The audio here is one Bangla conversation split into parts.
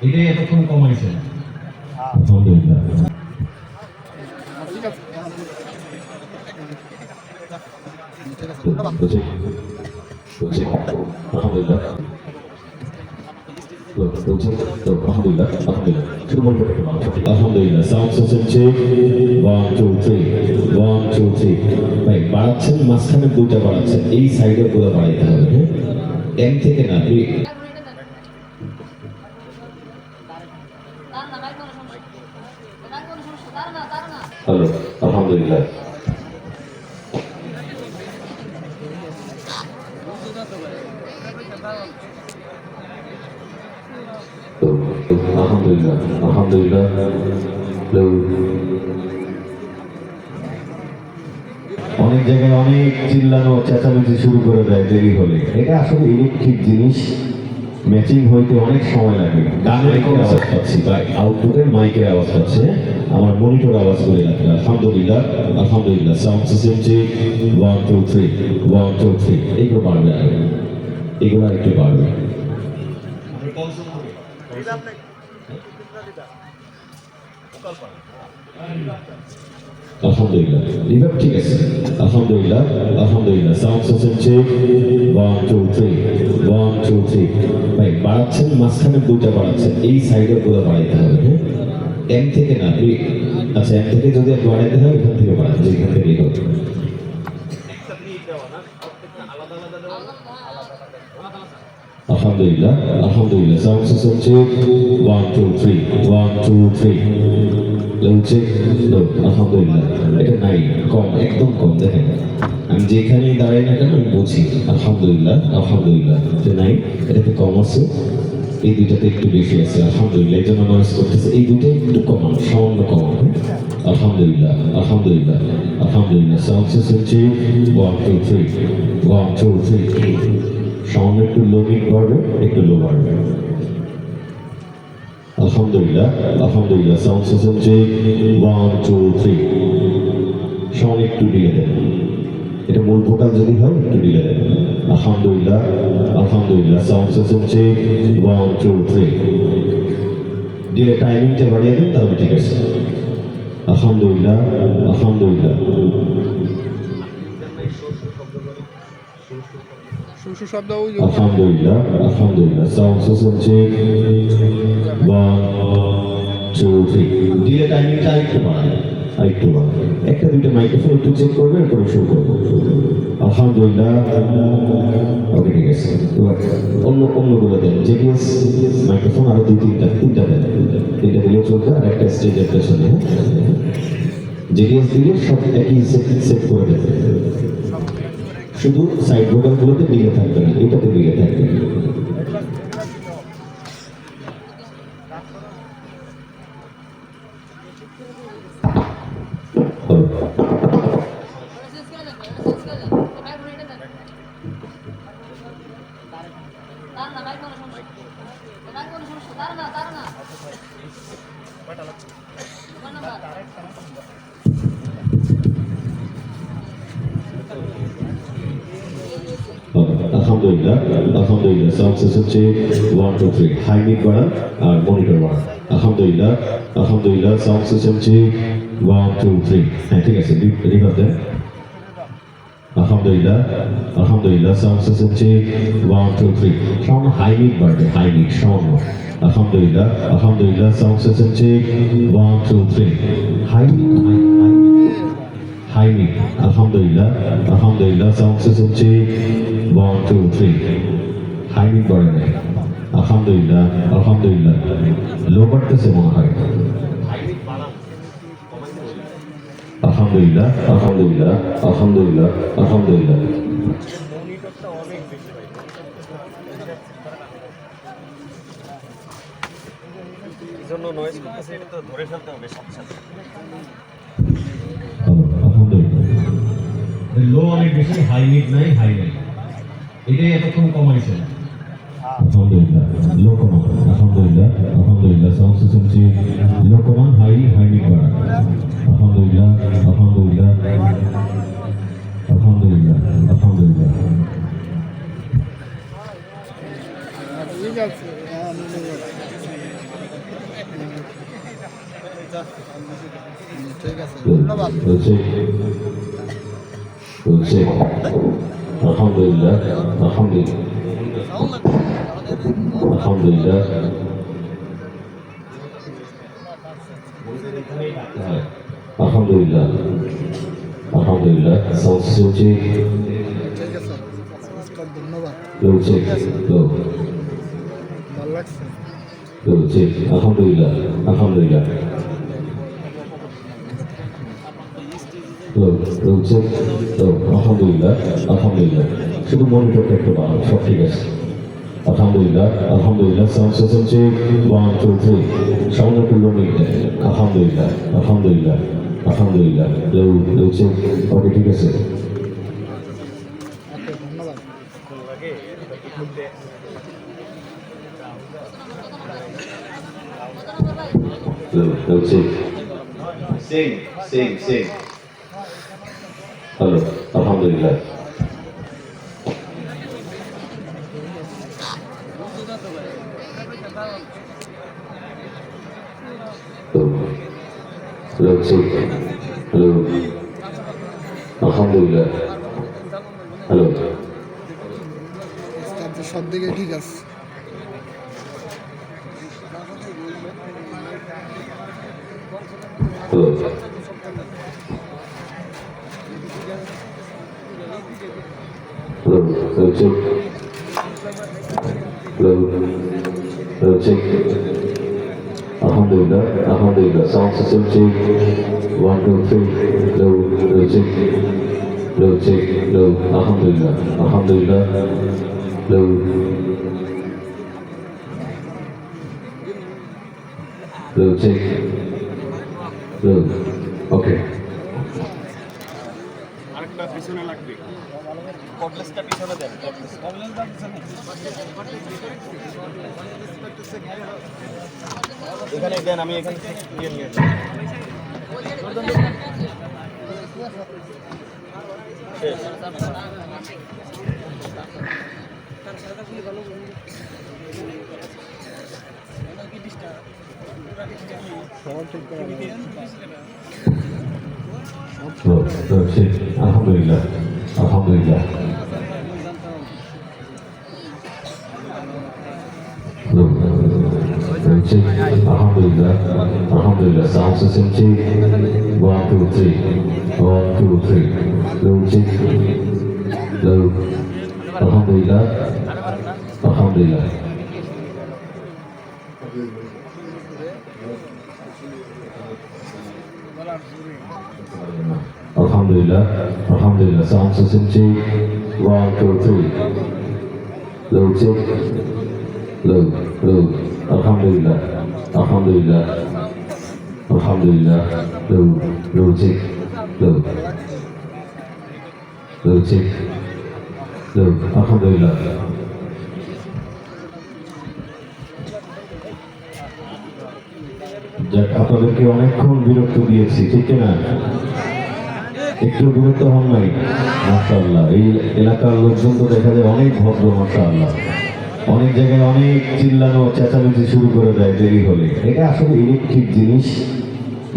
এটাই এতক্ষণ কমাইছেন। আলহামদুলিল্লাহ। আলহামদুলিল্লাহ। আলহামদুলিল্লাহ। Sound system check. 1 2 3 1 2 3। ভাই বাড়াচ্ছেন, মাঝখানে দুইটা বাড়াচ্ছেন, এই সাইডে গুলো বাড়াইতে হবে। হ্যাঁ, এম থেকে না, হ্যালো। আলহামদুলিল্লাহ। আলহামদুলিল্লাহ। আলহামদুলিল্লাহ। অনেক জায়গায় অনেক চিল্লানো চেঁচামেচি শুরু করে দেয় দেরি হলে। এটা আসলে ইলেকট্রিক জিনিস, ম্যাচিং হইতে অনেক সময় লাগে। গানের আওয়াজ পাচ্ছি বা আউটপুটের মাইকের আওয়াজ পাচ্ছে, আমার মনিটর আওয়াজ করে রাখবে। আলহামদুলিল্লাহ। আলহামদুলিল্লাহ। Sound system check. 1 2 3 1 2 3। এইগুলো বাড়বে, আর এগুলো আর একটু বাড়বে। আলহামদুলিল্লাহ। রিভার্ব ঠিক আছে। আলহামদুলিল্লাহ। আলহামদুলিল্লাহ। Sound system check. 1 2 3 1 2 3। ভাই বাড়াচ্ছেন, মাঝখানে দুইটা বাড়াচ্ছেন, এই সাইডে গুলো বাড়াইতে হবে। হ্যাঁ, এম থেকে না, আচ্ছা এম থেকে যদি বাড়াইতে হয় এখান থেকে বাড়াতে, এখান থেকেই হবে। আলহামদুলিল্লাহ। আলহামদুলিল্লাহ। Sound system check. 1 2 3 1 2 3। চেক। আলহামদুলিল্লাহ। এটা নাই, কম, একদম কম। দেখেন আমি যেখানেই দাঁড়াই না কেন আমি বুঝি। আলহামদুলিল্লাহ। আলহামদুলিল্লাহ। এটা নাই, এটাতে কম আছে, এই দুইটাতে একটু বেশি আছে। আলহামদুলিল্লাহ। এই জন্য নয়েজ করতেছে, এই দুইটা একটু কমান, সামান্য কমান। আলহামদুলিল্লাহ। আলহামদুলিল্লাহ। আলহামদুলিল্লাহ। Sound system check. 1 2 3 1 2 3। সাউন্ড একটু লো মিড বাড়বে, একটু লো বাড়বে। আলহামদুলিল্লাহ। আলহামদুলিল্লাহ। Sound system check. 1 2 3। সাউন্ড একটু দিলে দেন, এটা মূল ভোকাল যদি হয় একটু দিলে দেন। আলহামদুলিল্লাহ। আলহামদুলিল্লাহ। Sound system check. 1 2 3। দিয়ে টাইমিংটা বাড়িয়ে দেন, তাহলে ঠিক আছে। আলহামদুলিল্লাহ। আলহামদুলিল্লাহ। আলহামদুলিল্লাহ। আলহামদুলিল্লাহ। Sound system check. 1 2 3। দিয়ে টাইমিংটা আরেকটু বাড়ান, আরেকটু বাড়ান। একটা দুইটা মাইক্রোফোন একটু চেক করবে, এরপরে শুরু করবো। আলহামদুলিল্লাহ। ওকে ঠিক আছে। এবার অন্যগুলো দেন। জেপিএস মাইক্রোফোন আরো তিনটা দেন। তিনটা দিলেও চলবে, আর একটা স্টেজের পেছনে। জেপিএস দিলে সব একই সেট করে দেবে, শুধু সাইড ভোকালগুলোতে দিলে থাকবে না, এটাতে দিলে থাকবে। আলহামদুলিল্লাহ। আলহামদুলিল্লাহ। Sound system check. 1 2 3। High mid বাড়ান আর মনিটর বাড়ান। আলহামদুলিল্লাহ। আলহামদুলিল্লাহ। Sound system check. 1 2 3। হ্যাঁ ঠিক আছে, রিভার্ব দেন। আলহামদুলিল্লাহ। আলহামদুলিল্লাহ। Sound system check. 1 2 3। Sound high mid বাড়বে, হাই মিড সাউন্ড। আলহামদুলিল্লাহ। আলহামদুলিল্লাহ। Sound system check. 1 2 3। High mid, high mid. আলহামদুলিল্লাহ। আলহামদুলিল্লাহ। Sound system check. 1 2 3। High mid বাড়ে নাই। আলহামদুলিল্লাহ। আলহামদুলিল্লাহ। লো বাড়তেছে মনে হয়। আলহামদুলিল্লাহ। আলহামদুলিল্লাহ। আলহামদুলিল্লাহ। আলহামদুলিল্লাহ। লো অনেক বেশি, হাই মিড নাই, হাই নাই, এটাই এতক্ষণ কমাইছেন। আলহামদুলিল্লাহ। লো কমান। আলহামদুলিল্লাহ। আলহামদুলিল্লাহ। Sound system check. লো কমান, হাই মিড বাড়া। আলহামদুলিল্লাহ। আলহামদুলিল্লাহ। আলহামদুলিল্লাহ। আলহামদুলিল্লাহ। ঠিক আছে। ঠিক আছে, Good. ধন্যবাদ। Good check. Good check. Alhamdulillah. Alhamdulillah. Alhamdulillah. Alhamdulillah. Alhamdulillah. Sound still check. ঠিক আছে, নমস্কার, ধন্যবাদ। Low check. Low. ভালো লাগছে। Low check. Alhamdulillah. Alhamdulillah. Low. Low check. Low. Alhamdulillah. Alhamdulillah. শুধু মনিটরটা একটু বাড়াও, সব ঠিক আছে। Alhamdulillah. Alhamdulillah. Sound system check. 1, 2, 3. Sound একটু low নিতে। Alhamdulillah. Alhamdulillah. Alhamdulillah. Low. Low check. Okay, ঠিক আছে। ওকে, ধন্যবাদ। Low. Low check. Sing. Hello. Alhamdulillah. Hello, check. Hello. Alhamdulillah. Hello. তারপর সব দিকে ঠিক আছে। Hello. Hello. Hello, check. Hello. Hello, check. Alhamdulillah. Alhamdulillah. Sound system check. 1, 2, 3. Hello. Hello, check. Hello, check. Hello. Alhamdulillah. Alhamdulillah. Hello. Hello, check. Hello. Okay. আরেকটা পিছনে লাগবে কটলেসটা পিছনে দেন কটলেস দাম পিছনে এখানে দেন আমি এখান থেকে নিয়ে নিয়ে Hello. Hello, check. Alhamdulillah. Alhamdulillah. Hello. Hello, check. Alhamdulillah. Alhamdulillah. Sound system check. 1, 2, 3. 1, 2, 3. Hello, check. Hello. Alhamdulillah. Alhamdulillah. Alhamdulillah. Alhamdulillah. Sound system check. 1, 2, 3. Low check. Low. Low. Alhamdulillah. Alhamdulillah. Alhamdulillah. Low. Low check. Low. Low check. Low. Alhamdulillah. যাক, আপনাদেরকে অনেকক্ষণ বিরক্ত দিয়েছি, ঠিক না? একটু বিরক্ত হন নাই? মাশাআল্লাহ। এই এলাকার লোকজন তো দেখা যায় অনেক ভদ্র, মাশাআল্লাহ। অনেক জায়গায় অনেক চিল্লানো চেঁচামেচি শুরু করে দেয় দেরি হলে। এটা আসলে ইলেকট্রিক জিনিস,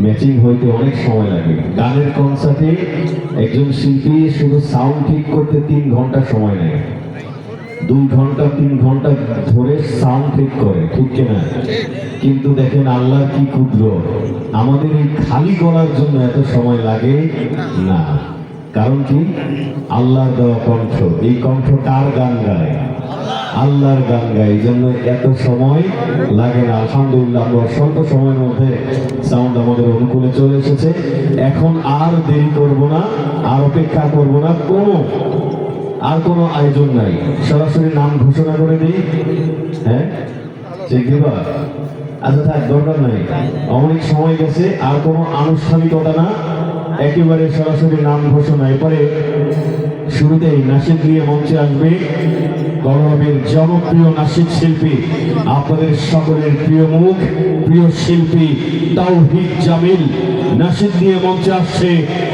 ম্যাচিং হইতে অনেক সময় লাগে। গানের কনসার্টে একজন শিল্পী শুধু সাউন্ড ঠিক করতে 3 ঘন্টা সময় নেয়। 2 ঘন্টা 3 ঘন্টা ধরে সাউন্ড ঠিক করে, ঠিক কিনা? কিন্তু দেখেন আল্লাহ কি ক্ষুদ্র, আমাদের এই খালি গলার জন্য এত সময় লাগে না। কারণ কি? আল্লাহর দেওয়া কণ্ঠ। এই কণ্ঠ কার গান গায়? আল্লাহর গান গায়, এই জন্য এত সময় লাগে না। আলহামদুলিল্লাহ, আমরা স্বল্প সময়ের মধ্যে সাউন্ড আমাদের অনুকূলে চলে এসেছে। এখন আর দেরি করব না, আর অপেক্ষা করব না, আর কোনো আয়োজন নাই। সরাসরি নাম ঘোষণা করে দিই। হ্যাঁ, চেক দিবা? আচ্ছা থাক, দরকার নাই, অনেক সময় গেছে, আর কোনো আনুষ্ঠানিকতা না, একেবারে সরাসরি নাম ঘোষণা। এরপরে শুরুতেই নাসিদ দিয়ে মঞ্চে আসবে গৌরবের জনপ্রিয় নাসিদ শিল্পী, আপনাদের সকলের প্রিয় মুখ, প্রিয় শিল্পী তাওহীদ জামিল। নাসিদ দিয়ে মঞ্চে আসছে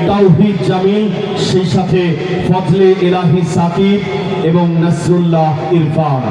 তাওহীদ জামিল, সেই সাথে ফজলে ইলাহি সাকিব এবং নাসরুল্লাহ ইরফান।